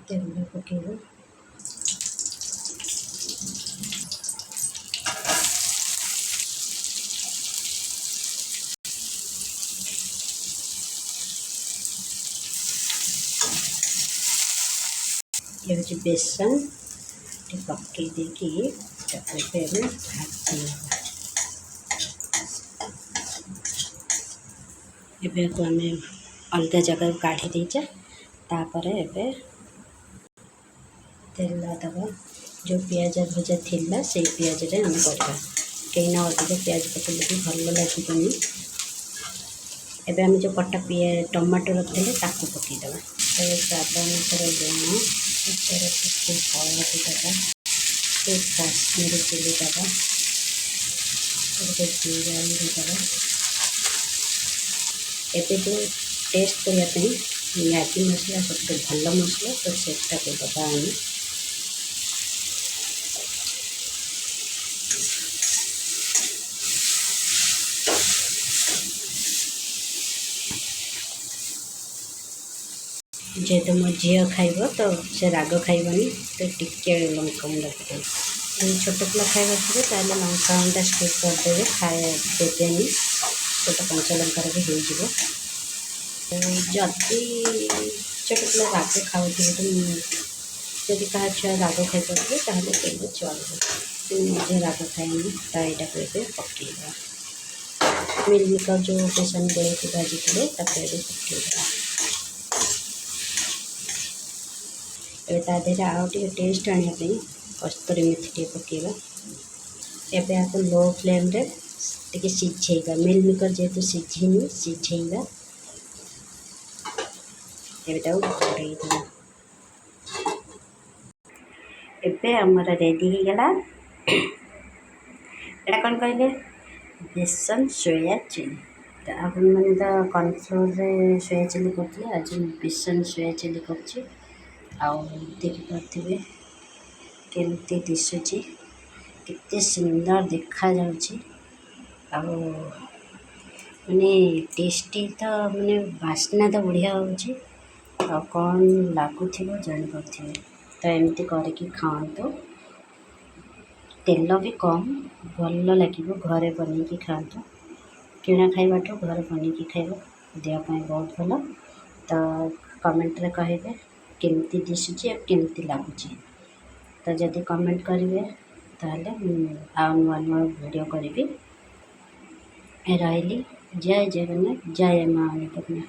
तेल पकेबो। ये हूँ बेसन पकई देकी भाजी एबे को आम अलग जगह काढ़ी देचे तापर एबे तेल दबा जो पियाज भजा थिला से पियाज रे हम करबा कहीं अधिक पियाज पकड़े भी भल लगे। एबे हम जो कटा टमाटो रखते ताकू पकईदे स्वाद अनुसार लुण हल्दी दबा काश्मीरी चिली दबा जीरा दबा। एबे जो टेस्ट करने मैगी मसला सब भल मसला तो सेटा को दबा आम जेहेतु मो झी खाइब तो से राग खाइबनी तो टिके लंका गुंडा पकड़ छोट पिला खाइबा थे ताले लंका गुंडा स्किप करदे खाए देवेनि छोट कंचा लंकार भी हो जदि छोट पिला राग खाऊ तो जदि क्या छुआ राग खाई पारे तेल चल मुझे राग खाएनि तो यहाँ को पकईदा मिल मेकर जो बेसन गोल को भाजी थे पकईदा तादेह आउ टेस्ट आने कस्तूरी मेथी पकेबा। एबे आपको लो फ्लेम रे टिके सिझेगा मिल मेकर जेहेतु सिझीनी सिझेगा एबे घोड़े देवा। एबे हमर रेडी हो गला एटा कौन कहले बेसन सोया चिली तो आप मैंने तो कॉर्नफ्लोर रे सोया चिली करते आज बेसन सोया चिली कर देखिपे केमती दिशुची केते सुंदर देखा जाउची माने टेस्टी तो माने बास्ना तो बढ़िया होची आ कौन लगुथिबो जानि पारथिबे तो एमती करके खाओ तेल भी कम भल लगे घरे बनैकी खाओ किଣା खाइबाठू घरे बनैकी खाइब देहपाई बहुत भल। तो कमेंट रे कहिबे केमती दिशुची और केमती लगुची तो जदि कमेंट करेंगे ताहले आ नुआ नुआ वीडियो करी रही। जय जगन्नाथ जय माँ अन्नपूर्णा।